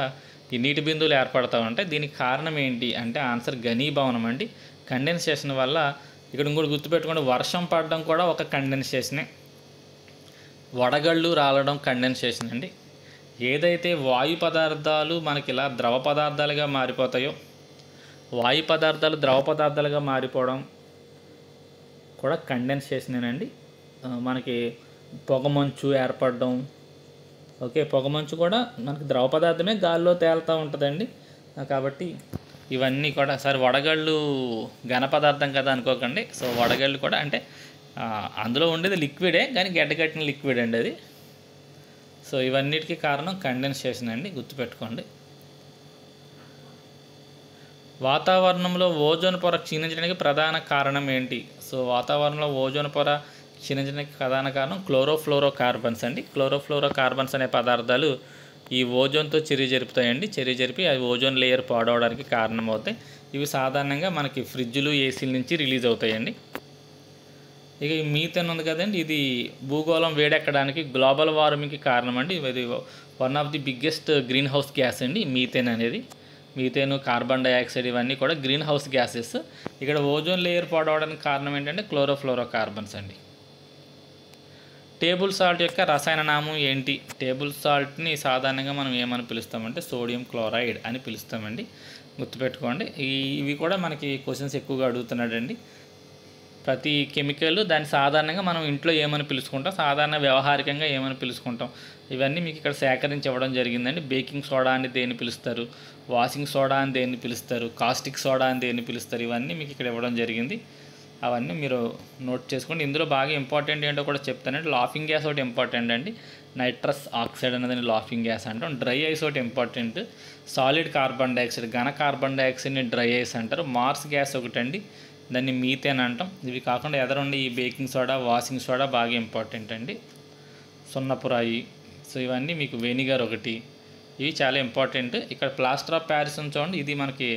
A: ఈ నీటి బిందువులు ఏర్పడుతూ ఉంటాయి. దీనికి కారణం ఏంటి అంటే ఆన్సర్ ఘనీభవనం అండి. కండెన్సేషన్ వల్ల. ఇక్కడ ఇంకోటి గుర్తుపెట్టుకోండి, వర్షం పడడం కూడా ఒక కండెన్సేషనే. వడగళ్ళు రాలడం కండెన్సేషన్ అండి. ఏదైతే వాయు పదార్థాలు మనకి ఇలా ద్రవ పదార్థాలుగా మారిపోతాయో, వాయు పదార్థాలు ద్రవ పదార్థాలుగా మారిపోవడం కూడా కండెన్సేషనేనండి. మనకి పొగమంచు ఏర్పడడం, ఓకే, పొగమంచు కూడా మనకి ద్రవ పదార్థమే, గాల్లో తేలుతూ ఉంటుందండి. కాబట్టి ఇవన్నీ కూడా సరే వడగళ్ళు ఘన పదార్థం కదా అనుకోకండి. సో వడగళ్ళు కూడా అంటే అందులో ఉండేది లిక్విడే, కానీ గడ్డకట్టిన లిక్విడ్ అండి అది. సో ఇవన్నిటికీ కారణం కండెన్సేషన్ అండి, గుర్తుపెట్టుకోండి. వాతావరణంలో ఓజోన్ పొర క్షీణించడానికి ప్రధాన కారణం ఏంటి? సో వాతావరణంలో ఓజోన్ పొర క్షీణించడానికి ప్రధాన కారణం క్లోరోఫ్లోరోకార్బన్స్ అండి. క్లోరోఫ్లోరోకార్బన్స్ అనే పదార్థాలు ఈ ఓజోన్తో చర్య జరుపుతాయండి. చర్య జరిపి అవి ఓజోన్ లేయర్ పాడవడానికి కారణమవుతాయి. ఇవి సాధారణంగా మనకి ఫ్రిడ్జ్లు, ఏసీల నుంచి రిలీజ్ అవుతాయండి. ఇక ఈ మీథేన్ ఉంది కదండి, ఇది భూగోళం వేడెక్కడానికి, గ్లోబల్ వార్మింగ్కి కారణం అండి. ఇది one of the biggest green house gas అండి మీథేన్ అనేది. మీథేను, కార్బన్ డైఆక్సైడ్ ఇవన్నీ కూడా గ్రీన్ హౌస్ గ్యాసెస్. ఇక్కడ ఓజోన్ లేయర్ పాడవడానికి కారణం ఏంటంటే క్లోరోఫ్లోరోకార్బన్స్ అండి. టేబుల్ సాల్ట్ యొక్క రసాయన నామం ఏంటి? టేబుల్ సాల్ట్ని సాధారణంగా మనం ఏమని పిలుస్తామంటే సోడియం క్లోరైడ్ అని పిలుస్తామండి, గుర్తుపెట్టుకోండి. ఇవి కూడా మనకి క్వశ్చన్స్ ఎక్కువగా అడుగుతున్నాడండి. ప్రతి కెమికల్ దాన్ని సాధారణంగా మనం ఇంట్లో ఏమని పిలుచుకుంటాం, సాధారణ వ్యవహారికంగా ఏమని పిలుచుకుంటాం, ఇవన్నీ మీకు ఇక్కడ సేకరించి ఇవ్వడం జరిగిందండి. బేకింగ్ సోడా అని దేన్ని పిలుస్తారు, వాషింగ్ సోడా అని దేన్ని పిలుస్తారు, కాస్టిక్ సోడా అని దేన్ని పిలుస్తారు, ఇవన్నీ మీకు ఇక్కడ ఇవ్వడం జరిగింది. అవన్నీ మీరు నోట్ చేసుకోండి. ఇందులో బాగా ఇంపార్టెంట్ ఏంటో కూడా చెప్తానండి. లాఫింగ్ గ్యాస్ ఒకటి ఇంపార్టెంట్ అండి, నైట్రస్ ఆక్సైడ్ అనేది లాఫింగ్ గ్యాస్ అంటాం. డ్రై ఐస్ ఒకటి ఇంపార్టెంట్, సాలిడ్ కార్బన్ డైఆక్సైడ్, ఘన కార్బన్ డైఆక్సైడ్ని డ్రై ఐస్ అంటారు. మార్స్ గ్యాస్ ఒకటండి, దాన్ని మీథేన్ అంటాం. ఇవి కాకుండా ఎదరుండి ఈ బేకింగ్ సోడా, వాషింగ్ సోడా బాగా ఇంపార్టెంట్ అండి. సున్నపురాయి, సో ఇవన్నీ మీకు వెనిగర్ ఒకటి, ఇవి చాలా ఇంపార్టెంట్. ఇక్కడ ప్లాస్టర్ ఆఫ్ ప్యారిస్ చూడండి, ఇది మనకి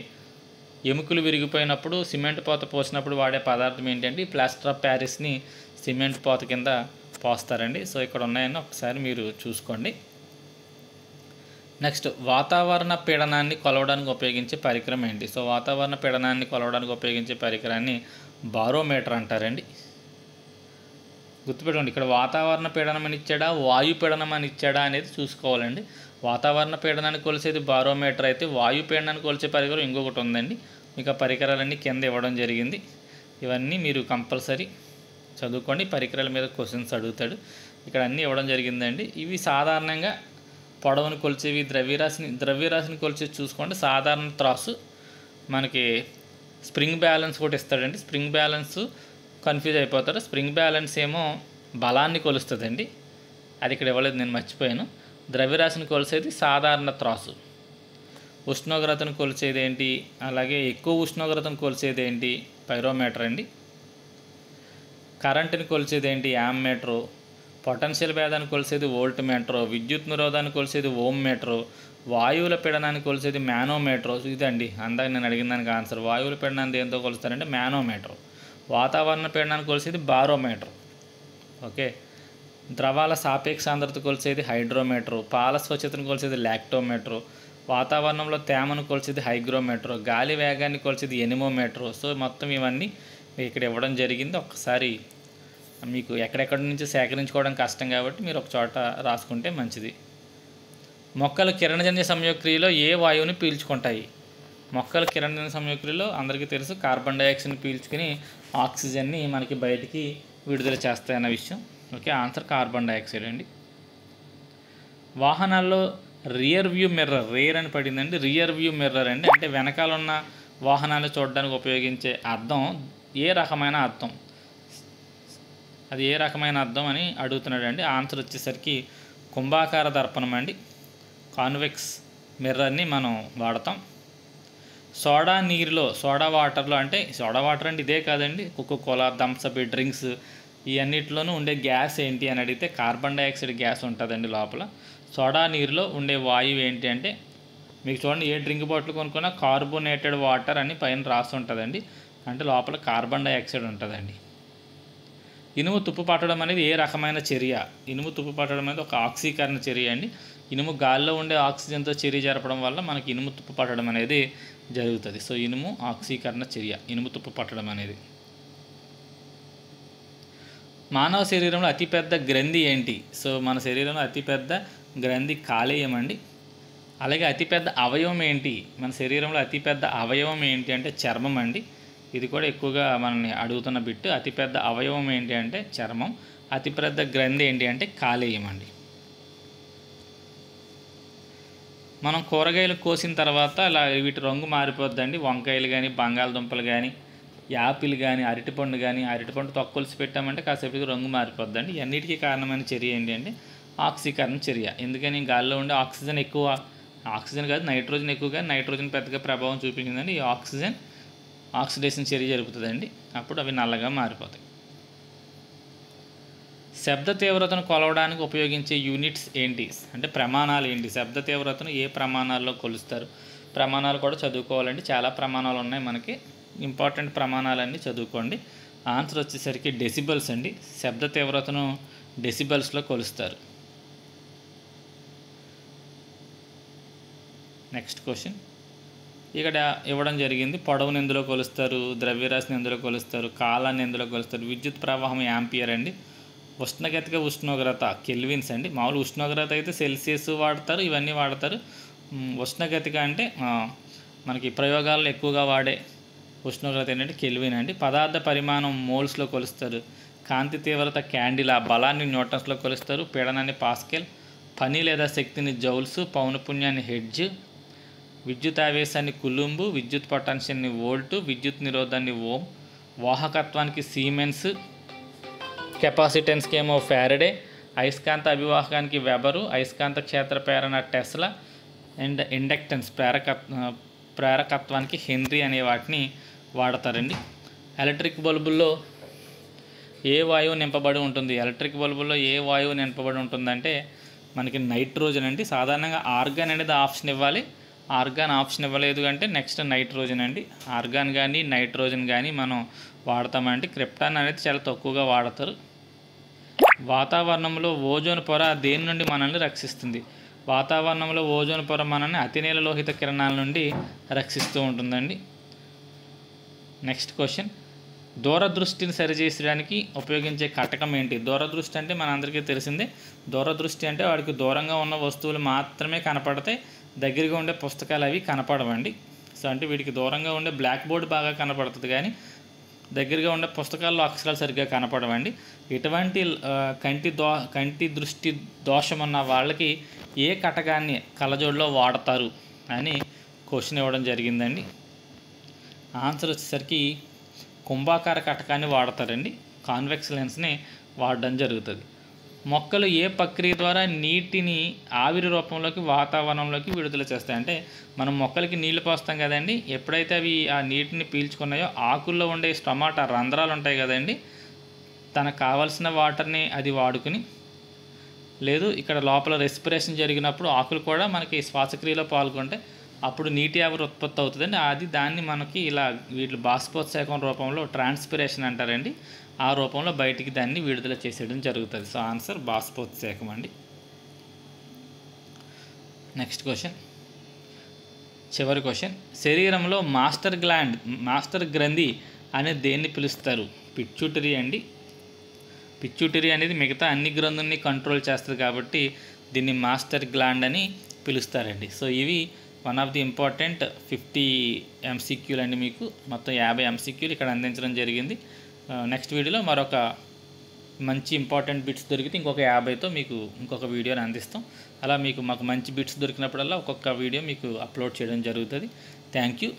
A: ఎముకలు విరిగిపోయినప్పుడు సిమెంట్ పోత పోసినప్పుడు వాడే పదార్థం ఏంటంటే ఈ ప్లాస్టర్ ఆఫ్ ప్యారిస్ని సిమెంట్ పోత కింద పోస్తారండి. సో ఇక్కడ ఉన్నాయని ఒకసారి మీరు చూసుకోండి. నెక్స్ట్, వాతావరణ పీడనాన్ని కొలవడానికి ఉపయోగించే పరికరం ఏంటి? సో వాతావరణ పీడనాన్ని కొలవడానికి ఉపయోగించే పరికరాన్ని బారోమీటర్ అంటారండి. గుర్తుపెట్టుకోండి, ఇక్కడ వాతావరణ పీడనం అని ఇచ్చాడా, వాయు పీడనం అని ఇచ్చాడా అనేది చూసుకోవాలండి. వాతావరణ పీడనాన్ని కొలిసేది బారోమీటర్ అయితే, వాయు పీడనాన్ని కొలిచే పరికరం ఇంకొకటి ఉందండి. మీకు ఆ పరికరాలన్నీ కింద ఇవ్వడం జరిగింది. ఇవన్నీ మీరు కంపల్సరీ చదువుకోండి. పరికరాల మీద క్వశ్చన్స్ అడుగుతాడు, ఇక్కడ అన్నీ ఇవ్వడం జరిగిందండి. ఇవి సాధారణంగా పొడవును కొలిచేవి, ద్రవ్యరాశిని కొలిచేవి చూసుకోండి. సాధారణ త్రాసు, మనకి స్ప్రింగ్ బ్యాలెన్స్ కూడా ఇస్తాడండి. స్ప్రింగ్ బ్యాలెన్స్ కన్ఫ్యూజ్ అయిపోతారు. స్ప్రింగ్ బ్యాలెన్స్ ఏమో బలాన్ని కొలుస్తుందండి, అది ఇక్కడ ఇవ్వలేదు, నేను మర్చిపోయాను. ద్రవ్యరాశిని కొలిసేది సాధారణ త్రాసు. ఉష్ణోగ్రతను కొలిచేది ఏంటి, అలాగే ఎక్కువ ఉష్ణోగ్రతను కొలిచేది ఏంటి, పైరోమీటర్ అండి. కరెంటుని కొలిచేది ఏంటి, యామ్మీటరు. పొటెన్షియల్ భేదాన్ని కొలిసేది వోల్ట్ మీటరు. విద్యుత్ నిరోధాన్ని కొలిసేది ఓమ్ మీటరు. వాయువుల పీడనాన్ని కొలిసేది మానోమీటరు. ఇదండి అందాక నేను అడిగిన దానికి ఆన్సర్. వాయువుల పీడనాన్ని దేంతో కొలుస్తారంటే మానోమీటరు. వాతావరణ పీడనాన్ని కొలిసేది బారోమీటర్. ఓకే, ద్రవాల సాపేక్ష సాంద్రత కొలిసేది హైడ్రోమీటరు. పాల స్వచ్ఛతను కొలిసేది లాక్టోమీటరు. వాతావరణంలో తేమను కొలిసేది హైగ్రోమీటరు. గాలి వేగాన్ని కొలిసేది ఎనిమోమీటరు. సో మొత్తం ఇవన్నీ ఇక్కడ ఇవ్వడం జరిగింది. ఒక్కసారి మీకు ఎక్కడెక్కడి నుంచి సేకరించుకోవడం కష్టం కాబట్టి మీరు ఒక చోట రాసుకుంటే మంచిది. మొక్కలు కిరణజన్య సంయోక్రియలో ఏ వాయువుని పీల్చుకుంటాయి? మొక్కలు కిరణజన్య సంయోక్రియలో అందరికీ తెలుసు కార్బన్ డైఆక్సైడ్ని పీల్చుకుని ఆక్సిజన్ని మనకి బయటికి విడుదల చేస్తాయన్న విషయం. ఓకే, ఆన్సర్ కార్బన్ డైఆక్సైడ్ అండి. వాహనాల్లో రియర్ వ్యూ మిర్రర్, రేర్ అని పడిందండి. రియర్ వ్యూ మిర్రర్ అండి అంటే వెనకాల ఉన్న వాహనాలు చూడడానికి ఉపయోగించే అద్దం ఏ రకమైన అద్దం, అది ఏ రకమైన అద్దం అని అడుగుతున్నాడు అండి. ఆన్సర్ వచ్చేసరికి కుంభాకార దర్పణం అండి, కాన్వెక్స్ మిర్రర్ని మనం వాడతాం. సోడా వాటర్లో అంటే సోడా వాటర్ అంటే ఇదే కాదండి, కోకోకోలా, థమ్సప్, డ్రింక్స్ ఇవన్నిటిలోనూ ఉండే గ్యాస్ ఏంటి అని అడిగితే కార్బన్ డైఆక్సైడ్ గ్యాస్ ఉంటుందండి లోపల. సోడా నీరులో ఉండే వాయువు ఏంటి అంటే మీకు చూడండి, ఏ డ్రింక్ బాటిల్ కొనుక్కున్నా కార్బోనేటెడ్ వాటర్ అని పైన రాసి ఉంటుందండి, అంటే లోపల కార్బన్ డైఆక్సైడ్ ఉంటుందండి. ఇనుము తుప్పు పట్టడం అనేది ఏ రకమైన చర్య? ఇనుము తుప్పు పట్టడం అనేది ఒక ఆక్సీకరణ చర్య అండి. ఇనుము గాలిలో ఉండే ఆక్సిజన్తో చర్య జరపడం వల్ల మనకి ఇనుము తుప్పు పట్టడం అనేది జరుగుతుంది. సో ఇనుము ఆక్సీకరణ చర్య, ఇనుము తుప్పు పట్టడం అనేది. మానవ శరీరంలో అతిపెద్ద గ్రంథి ఏంటి? సో మన శరీరంలో అతిపెద్ద గ్రంథి కాలేయం అండి. అలాగే అతిపెద్ద అవయవం ఏంటి? మన శరీరంలో అతిపెద్ద అవయవం ఏంటి అంటే చర్మం అండి. ఇది కూడా ఎక్కువగా మనల్ని అడుగుతున్న బిట్టు. అతిపెద్ద అవయవం ఏంటి అంటే చర్మం. అతిపెద్ద గ్రంథి ఏంటి అంటే కాలేయం అండి. మనం కూరగాయలు కోసిన తర్వాత అలా వీటి రంగు మారిపోద్దండి. వంకాయలు కానీ, బంగాళదుంపలు కానీ, యాపిల్ కానీ, అరటిపండు కానీ, అరటిపండు తొక్కల్సి పెట్టామంటే కాసేపటికి రంగు మారిపోద్దండి. ఇవన్నిటికీ కారణమైన చర్య ఏంటి అంటే ఆక్సీకరణ చర్య. ఎందుకని గాలిలో ఉండే ఆక్సిజన్ కాదు, నైట్రోజన్ ఎక్కువగా, నైట్రోజన్ పెద్దగా ప్రభావం చూపించిందండి. ఈ ఆక్సిజన్ ఆక్సిడేషన్ చర్య జరుపుతుందండి, అప్పుడు అవి నల్లగా మారిపోతాయి. శబ్ద తీవ్రతను కొలవడానికి ఉపయోగించే యూనిట్స్ ఏంటి అంటే ప్రమాణాలు ఏంటి? శబ్ద తీవ్రతను ఏ ప్రమాణాల్లో కొలుస్తారు? ప్రమాణాలు కూడా చదువుకోవాలండి, చాలా ప్రమాణాలు ఉన్నాయి మనకి. ఇంపార్టెంట్ ప్రమాణాలన్నీ చదువుకోండి. ఆన్సర్ వచ్చేసరికి డెసిబల్స్ అండి. శబ్ద తీవ్రతను డెసిబల్స్లో కొలుస్తారు. నెక్స్ట్ క్వశ్చన్ ఇక్కడ ఇవ్వడం జరిగింది. పొడవును ఎందులో కొలుస్తారు? ద్రవ్యరాశిని ఎందులో కొలుస్తారు? కాలాన్ని ఎందులో కొలుస్తారు? విద్యుత్ ప్రవాహం యాంపియర్ అండి. ఉష్ణగతిక ఉష్ణోగ్రత కెల్విన్స్ అండి. మామూలు ఉష్ణోగ్రత అయితే సెల్సియస్ వాడతారు, ఇవన్నీ వాడతారు. ఉష్ణగతిక అంటే మనకి ప్రయోగాల్లో ఎక్కువగా వాడే ఉష్ణోగ్రత ఏంటంటే కెల్విన్ అండి. పదార్థ పరిమాణం మోల్స్లో కొలుస్తారు. కాంతి తీవ్రత క్యాండిలా, బలాన్ని న్యూటన్స్లో కొలుస్తారు. పీడనాన్ని పాస్కెల్, పని లేదా శక్తిని జౌల్స్, పౌనపుణ్యాన్ని హెడ్జ్, విద్యుత్ ఆవేశాన్ని కులుంబు, విద్యుత్ పొటెన్షియల్ని వోల్టు, విద్యుత్ నిరోధాన్ని ఓం, వాహకత్వానికి సీమెన్స్, కెపాసిటెన్స్కి ఏమో ఫారడే, అయస్కాంత అభివాహకానికి వెబరు, అయస్కాంత క్షేత్ర ప్రేరణ టెస్లా, అండ్ ఇండక్టెన్స్ ప్రేరకత్వానికి హెన్రీ అనే వాటిని వాడతారండి. ఎలక్ట్రిక్ బల్బుల్లో ఏ వాయువు నింపబడి ఉంటుంది? ఎలక్ట్రిక్ బల్బుల్లో ఏ వాయువు నింపబడి ఉంటుందంటే మనకి నైట్రోజన్ అండి. సాధారణంగా ఆర్గాన్ అనేది ఆప్షన్ ఇవ్వాలి, ఆర్గాన్ ఆప్షన్ ఇవ్వలేదు అంటే నెక్స్ట్ నైట్రోజన్ అండి. ఆర్గాన్ కానీ నైట్రోజన్ కానీ మనం వాడతామంటే క్రిప్టాన్ అనేది చాలా తక్కువగా వాడతారు. వాతావరణంలో ఓజోన్ పొర దేని నుండి మనల్ని రక్షిస్తుంది? వాతావరణంలో ఓజోన్ పొర మనల్ని అతినీల లోహిత కిరణాల నుండి రక్షిస్తూ ఉంటుందండి. నెక్స్ట్ క్వశ్చన్, దూరదృష్టిని సరిచేయడానికి ఉపయోగించే కటకం ఏంటి? దూరదృష్టి అంటే మనందరికీ తెలిసిందే. దూరదృష్టి అంటే వాడికి దూరంగా ఉన్న వస్తువులు మాత్రమే కనపడతాయి, దగ్గరగా ఉండే పుస్తకాలు అవి కనపడవండి. సో అంటే వీడికి దూరంగా ఉండే బ్లాక్ బోర్డ్ బాగా కనపడుతుంది, కానీ దగ్గరగా ఉండే పుస్తకాల్లో అక్షరాలు సరిగ్గా కనపడవండి. ఇటువంటి కంటి దృష్టి దోషం ఉన్న వాళ్ళకి ఏ కటకాన్ని కళ్ళజోడులో వాడతారు అని క్వశ్చన్ ఇవ్వడం జరిగిందండి. ఆన్సర్ వచ్చేసరికి కుంభాకార కటకాన్ని వాడతారండి. కాన్వెక్స్ లెన్స్ని వాడడం జరుగుతుంది. మొక్కలు ఏ ప్రక్రియ ద్వారా నీటిని ఆవిరి రూపంలోకి వాతావరణంలోకి విడుదల చేస్తాయి? అంటే మనం మొక్కలకి నీళ్లు పోస్తాం కదండి, ఎప్పుడైతే అవి ఆ నీటిని పీల్చుకున్నాయో ఆకుల్లో ఉండే స్టొమాటా రంధ్రాలు ఉంటాయి కదండి, తనకు కావాల్సిన వాటర్ని అది వాడుకుని, లేదు ఇక్కడ లోపల రెస్పిరేషన్ జరిగినప్పుడు ఆకులు కూడా మనకి శ్వాసక్రియలో పాల్గొంటే అప్పుడు నీటి ఆవిరి ఉత్పత్తి అవుతుందండి. అది దాన్ని మనకి ఇలా వీటి బాష్పోత్సేకం రూపంలో ట్రాన్స్పిరేషన్ అంటారండి, ఆ రూపంలో బయటికి దాన్ని విడుదల చేసేయడం జరుగుతుంది. సో ఆన్సర్ బాష్పోత్సేకం అండి. నెక్స్ట్ క్వశ్చన్, చివరి క్వశ్చన్, శరీరంలో మాస్టర్ గ్రంథి అనేది దేన్ని పిలుస్తారు? పిట్యూటరీ అండి. పిట్యూటరీ అనేది మిగతా అన్ని గ్రంథుల్ని కంట్రోల్ చేస్తుంది కాబట్టి దీన్ని మాస్టర్ గ్లాండ్ అని పిలుస్తారండి. సో ఇవి వన్ ఆఫ్ ది ఇంపార్టెంట్ 50 MCQలు అండి. మీకు మొత్తం 50 MCQలు ఇక్కడ అందించడం జరిగింది. నెక్స్ట్ వీడియోలో మరొక మంచి ఇంపార్టెంట్ బిట్స్ దొరికితే ఇంకొక 50తో మీకు ఇంకొక వీడియోని అందిస్తాం. అలా మాకు మంచి బిట్స్ దొరికినప్పుడల్లా ఒక్కొక్క వీడియో మీకు అప్లోడ్ చేయడం జరుగుతుంది. Thank you.